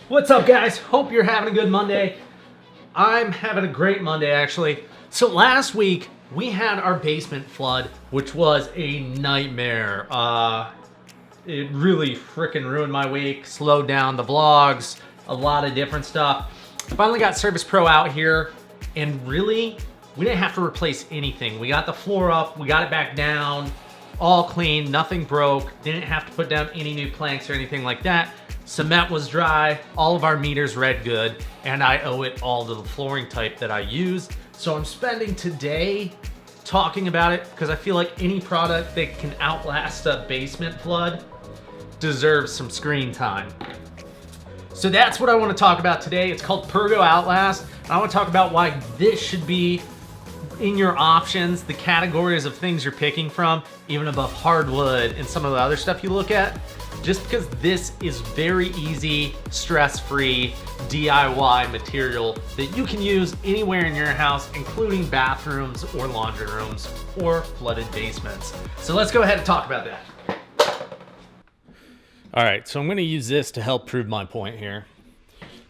What's up, guys? Hope you're having a good Monday. I'm having a great Monday, actually. So last week we had our basement flood, which was a nightmare. It really freaking ruined my week, slowed down the vlogs, a lot of different stuff. Finally got Service Pro out here, and really, we didn't have to replace anything. We got the floor up, we got it back down, all clean, nothing broke, didn't have to put down any new planks or anything like that. Cement was dry, all of our meters read good, and I owe it all to the flooring type that I use. So I'm spending today talking about it because I feel like any product that can outlast a basement flood deserves some screen time. So that's what I want to talk about today. It's called PERGO Outlast. And I want to talk about why this should be in your options, the categories of things you're picking from, even above hardwood and some of the other stuff you look at. Just because this is very easy, stress-free DIY material that you can use anywhere in your house, including bathrooms or laundry rooms or flooded basements. So let's go ahead and talk about that. All right, so I'm going to use this to help prove my point here.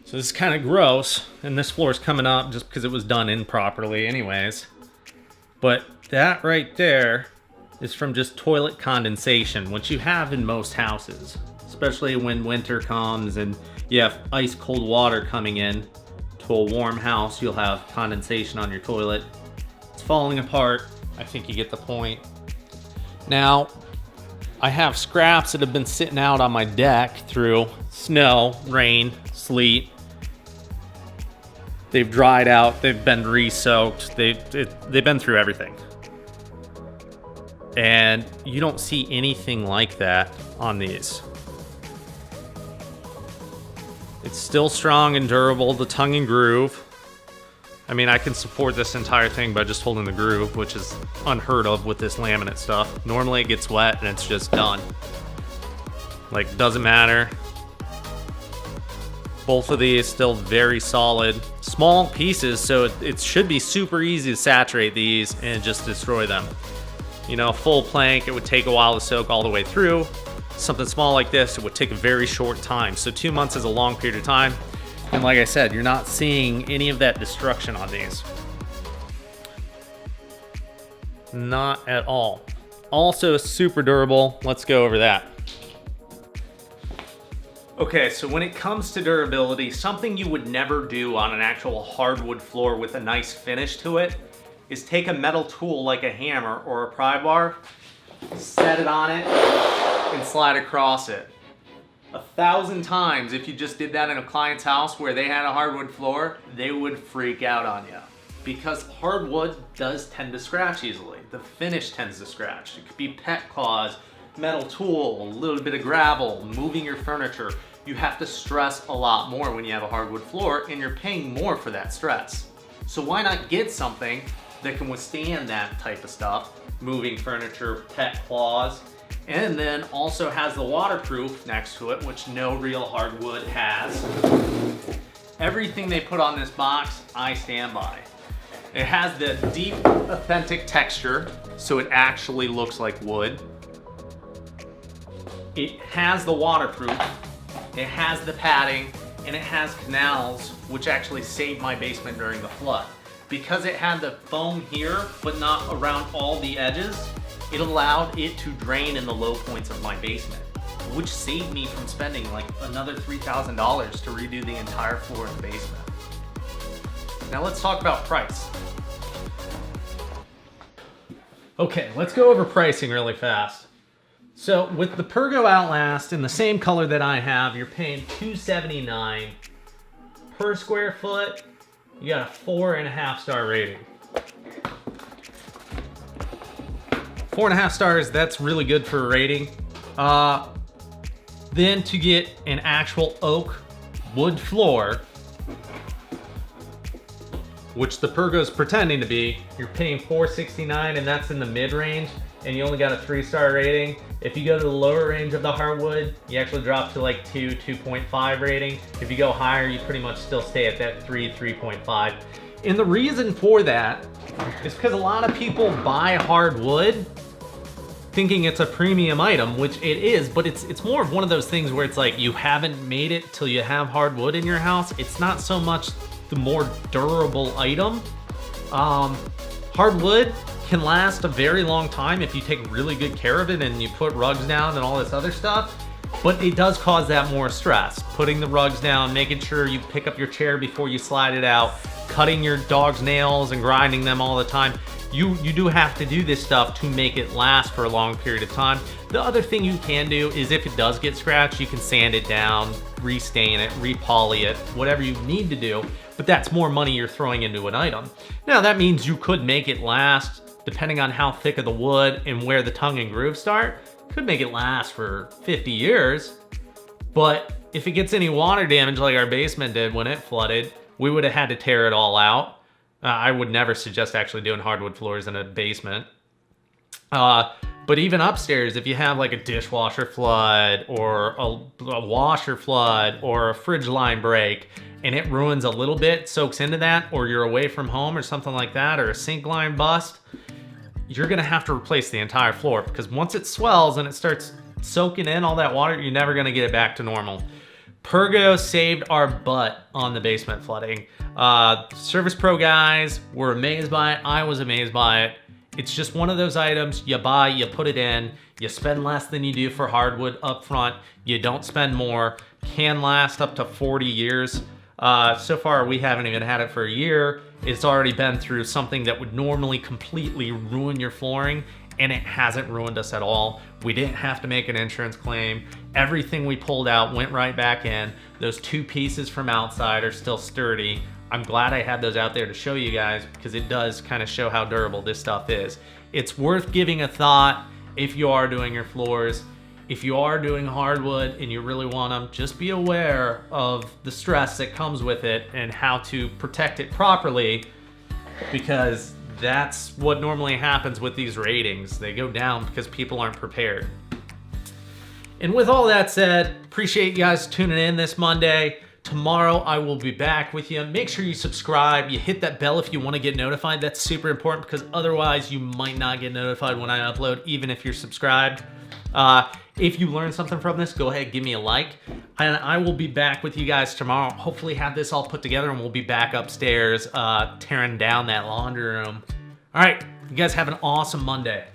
So this is kind of gross, and this floor is coming up just because it was done improperly anyways. But that right there is from just toilet condensation, which you have in most houses, especially when winter comes and you have ice cold water coming in to a warm house. You'll have condensation on your toilet. It's falling apart. I think you get the point. Now, I have scraps that have been sitting out on my deck through snow, rain, sleet. They've dried out, they've been re-soaked, they've been through everything. And you don't see anything like that on these. It's still strong and durable, the tongue and groove. I mean, I can support this entire thing by just holding the groove, which is unheard of with this laminate stuff. Normally it gets wet and it's just done. Like, doesn't matter. Both of these still very solid. Small pieces, so it should be super easy to saturate these and just destroy them. You know, full plank, it would take a while to soak all the way through. Something small like this, it would take a very short time. So 2 months is a long period of time. And like I said, you're not seeing any of that destruction on these. Not at all. Also super durable. Let's go over that. Okay, so when it comes to durability, something you would never do on an actual hardwood floor with a nice finish to it is take a metal tool like a hammer or a pry bar, set it on it, and slide across it. 1,000 times, if you just did that in a client's house where they had a hardwood floor, they would freak out on you. Because hardwood does tend to scratch easily. The finish tends to scratch. It could be pet claws, metal tool, a little bit of gravel, moving your furniture. You have to stress a lot more when you have a hardwood floor, and you're paying more for that stress. So why not get something that can withstand that type of stuff, moving furniture, pet claws, and then also has the waterproof next to it, which no real hardwood has. Everything they put on this box, I stand by. It has the deep, authentic texture, so it actually looks like wood. It has the waterproof, it has the padding, and it has canals, which actually saved my basement during the flood. Because it had the foam here, but not around all the edges, it allowed it to drain in the low points of my basement, which saved me from spending like another $3,000 to redo the entire floor of the basement. Now let's talk about price. Okay, let's go over pricing really fast. So with the PERGO Outlast in the same color that I have, you're paying $279 per square foot. You got a 4.5 star rating. 4.5 stars, that's really good for a rating. Then to get an actual oak wood floor, which the PERGO's pretending to be, you're paying $469, and that's in the mid-range, and you only got a 3-star rating. If you go to the lower range of the hardwood, you actually drop to like 2.5 rating. If you go higher, you pretty much still stay at that 3.5. And the reason for that is because a lot of people buy hardwood thinking it's a premium item, which it is, but it's more of one of those things where it's like you haven't made it till you have hardwood in your house. It's not so much the more durable item. Hardwood can last a very long time if you take really good care of it and you put rugs down and all this other stuff, but it does cause that more stress. Putting the rugs down, making sure you pick up your chair before you slide it out, cutting your dog's nails and grinding them all the time. You do have to do this stuff to make it last for a long period of time. The other thing you can do is if it does get scratched, you can sand it down, restain it, repoly it, whatever you need to do, but that's more money you're throwing into an item. Now that means you could make it last, depending on how thick of the wood and where the tongue and groove start, could make it last for 50 years. But if it gets any water damage like our basement did when it flooded, we would have had to tear it all out. I would never suggest actually doing hardwood floors in a basement. But even upstairs, if you have like a dishwasher flood or a washer flood or a fridge line break and it ruins a little bit, soaks into that, or you're away from home or something like that, or a sink line bust, you're gonna have to replace the entire floor, because once it swells and it starts soaking in all that water, you're never gonna get it back to normal. PERGO saved our butt on the basement flooding. Service Pro guys were amazed by it. I was amazed by it. It's just one of those items you buy, you put it in, you spend less than you do for hardwood up front, you don't spend more, can last up to 40 years. So far we haven't even had it for a year. It's already been through something that would normally completely ruin your flooring, and it hasn't ruined us at all. We didn't have to make an insurance claim. Everything we pulled out went right back in. Those two pieces from outside are still sturdy. I'm glad I had those out there to show you guys, because it does kind of show how durable this stuff is. It's worth giving a thought if you are doing your floors. If you are doing hardwood and you really want them, just be aware of the stress that comes with it and how to protect it properly, because that's what normally happens with these ratings. They go down because people aren't prepared. And with all that said, appreciate you guys tuning in this Monday. Tomorrow I will be back with you. Make sure you subscribe, you hit that bell if you want to get notified. That's super important, because otherwise you might not get notified when I upload, even if you're subscribed. If you learned something from this, go ahead, give me a like. And I will be back with you guys tomorrow. Hopefully have this all put together, and we'll be back upstairs tearing down that laundry room. All right, you guys have an awesome Monday.